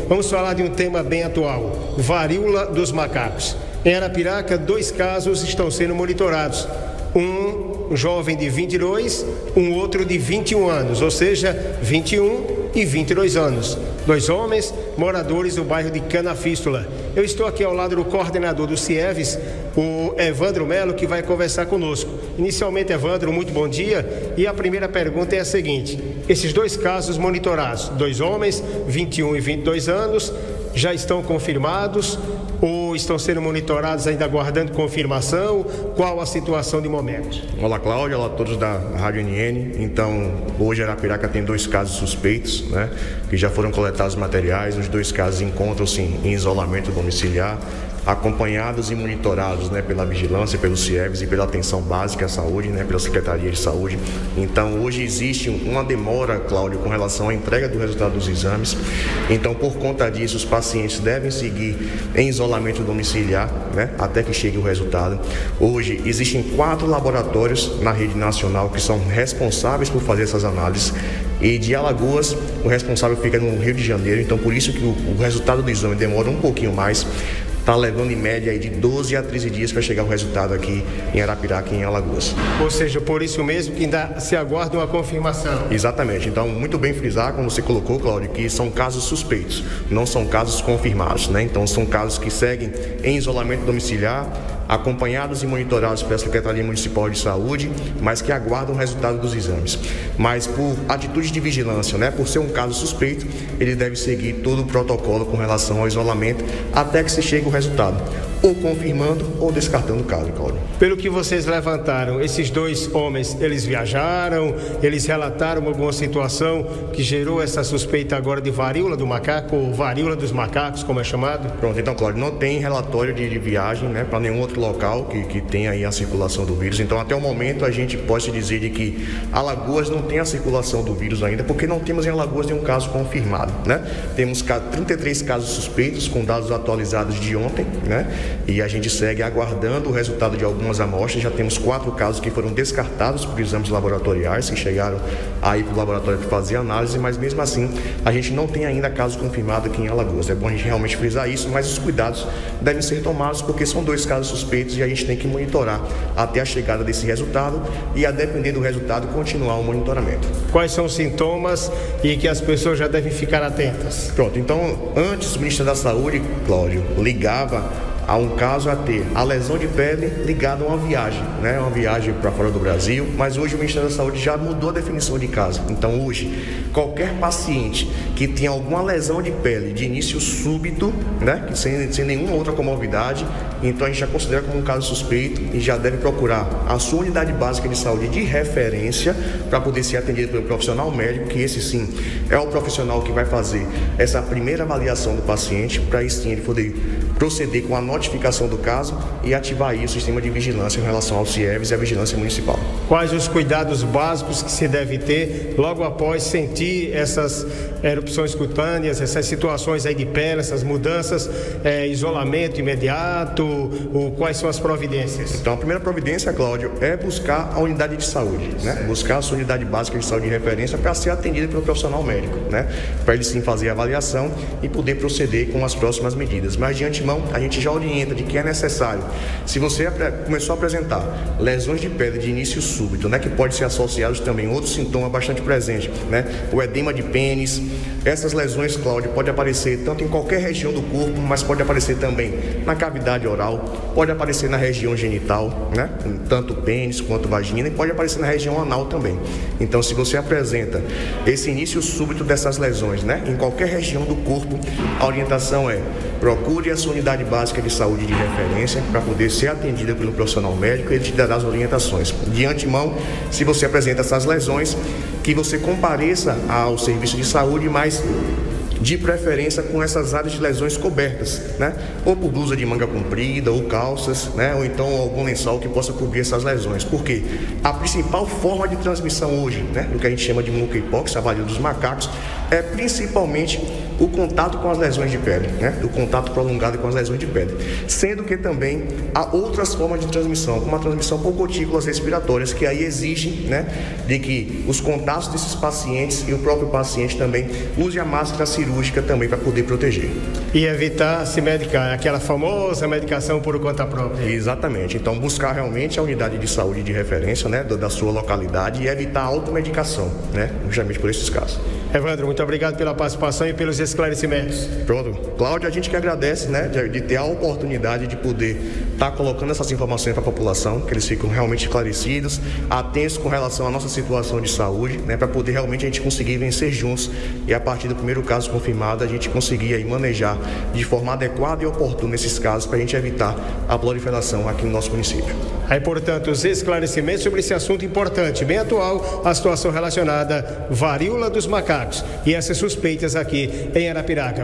Vamos falar de um tema bem atual, varíola dos macacos. Em Arapiraca, 2 casos estão sendo monitorados. Um jovem de 22, um outro de 21 anos, ou seja, 21 e 22 anos. 2 homens moradores do bairro de Canafístula. Eu estou aqui ao lado do coordenador do CIEVES, o Evandro Melo, que vai conversar conosco. Inicialmente, Evandro, muito bom dia. E a primeira pergunta é a seguinte: esses 2 casos monitorados, 2 homens, 21 e 22 anos, já estão confirmados ou estão sendo monitorados ainda aguardando confirmação? Qual a situação de momento? Olá, Cláudio, olá a todos da Rádio NN. Então, hoje Arapiraca tem 2 casos suspeitos, né, que já foram coletados materiais. Os 2 casos encontram-se em isolamento domiciliar, acompanhados e monitorados, né, pela vigilância, pelo CIEVES e pela atenção básica à saúde, né, pela Secretaria de Saúde. Então, hoje existe uma demora, Cláudio, com relação à entrega do resultado dos exames. Então, por conta disso, os pacientes devem seguir em isolamento domiciliar, né, até que chegue o resultado. Hoje, existem 4 laboratórios na rede nacional que são responsáveis por fazer essas análises. E de Alagoas, o responsável fica no Rio de Janeiro. Então, por isso que o resultado do exame demora um pouquinho mais. Está levando em média aí de 12 a 13 dias para chegar o resultado aqui em Arapiraca e em Alagoas. Ou seja, por isso mesmo que ainda se aguarda uma confirmação. Exatamente. Então, muito bem frisar, como você colocou, Cláudio, que são casos suspeitos, não são casos confirmados, né? Então, são casos que seguem em isolamento domiciliar, acompanhados e monitorados pela Secretaria Municipal de Saúde, mas que aguardam o resultado dos exames. Mas por atitude de vigilância, né, por ser um caso suspeito, ele deve seguir todo o protocolo com relação ao isolamento até que se chegue o resultado, ou confirmando ou descartando o caso, Cláudio. Pelo que vocês levantaram, esses 2 homens, eles viajaram, eles relataram alguma situação que gerou essa suspeita agora de varíola do macaco, ou varíola dos macacos, como é chamado? Pronto, então, Cláudio, não tem relatório de viagem, né, para nenhum outro local que tem aí a circulação do vírus. Então, até o momento, a gente pode dizer de que Alagoas não tem a circulação do vírus ainda, porque não temos em Alagoas nenhum caso confirmado, né? Temos 33 casos suspeitos com dados atualizados de ontem, né? E a gente segue aguardando o resultado de algumas amostras. Já temos 4 casos que foram descartados por exames laboratoriais, que chegaram aí para o laboratório para fazer análise, mas mesmo assim, a gente não tem ainda caso confirmado aqui em Alagoas. É bom a gente realmente frisar isso, mas os cuidados devem ser tomados, porque são 2 casos suspeitos e a gente tem que monitorar até a chegada desse resultado e, a depender do resultado, continuar o monitoramento. Quais são os sintomas e que as pessoas já devem ficar atentas? Pronto, então, antes o Ministério da Saúde, Cláudio, ligava a um caso a ter a lesão de pele ligada a uma viagem, né? Uma viagem para fora do Brasil, mas hoje o Ministério da Saúde já mudou a definição de caso. Então, hoje, qualquer paciente que tenha alguma lesão de pele de início súbito, né? Sem nenhuma outra comorbidade, então a gente já considera como um caso suspeito e já deve procurar a sua unidade básica de saúde de referência para poder ser atendido pelo profissional médico, que esse sim é o profissional que vai fazer essa primeira avaliação do paciente, para aí sim ele poder proceder com a notificação do caso e ativar aí o sistema de vigilância em relação ao CIEVES e à vigilância municipal. Quais os cuidados básicos que se deve ter logo após sentir essas erupções cutâneas, essas situações aí de pele, essas mudanças, isolamento imediato, quais são as providências? Então, a primeira providência, Cláudio, é buscar a unidade de saúde, né? Buscar a sua unidade básica de saúde de referência para ser atendida pelo profissional médico, né? Para ele sim fazer a avaliação e poder proceder com as próximas medidas. Mas de antemão, a gente já orienta de que é necessário, se você começou a apresentar lesões de pele de início súbito, né, que pode ser associados também a outro sintoma bastante presente, né, o edema de pênis. Essas lesões, Cláudio, pode aparecer tanto em qualquer região do corpo, mas pode aparecer também na cavidade oral, pode aparecer na região genital, né, tanto pênis quanto vagina, e pode aparecer na região anal também. Então, se você apresenta esse início súbito dessas lesões, né, em qualquer região do corpo, a orientação é: procure a sua unidade básica de saúde de referência para poder ser atendida pelo profissional médico e ele te dará as orientações. De antemão, se você apresenta essas lesões, que você compareça ao serviço de saúde, mas de preferência com essas áreas de lesões cobertas, né? Ou por blusa de manga comprida, ou calças, né? Ou então algum lençol que possa cobrir essas lesões. Porque a principal forma de transmissão hoje, né, do que a gente chama de monkeypox, a varíola dos macacos, é principalmente o contato com as lesões de pele, né? O contato prolongado com as lesões de pele. Sendo que também há outras formas de transmissão, como a transmissão por gotículas respiratórias, que aí exigem, né, de que os contatos desses pacientes e o próprio paciente também use a máscara cirúrgica também para poder proteger. E evitar se medicar, aquela famosa medicação por conta própria. Exatamente. Então, buscar realmente a unidade de saúde de referência, né, da sua localidade e evitar a automedicação, né, justamente por esses casos. Evandro, muito obrigado pela participação e pelos esclarecimentos. Pronto. Cláudio, a gente que agradece, né, de ter a oportunidade de poder estar colocando essas informações para a população, que eles ficam realmente esclarecidos, atentos com relação à nossa situação de saúde, né, para poder realmente a gente conseguir vencer juntos e a partir do primeiro caso confirmado, a gente conseguir aí manejar de forma adequada e oportuna esses casos para a gente evitar a proliferação aqui no nosso município. Aí, portanto, os esclarecimentos sobre esse assunto importante, bem atual, a situação relacionada à varíola dos macacos e essas suspeitas aqui em Arapiraca.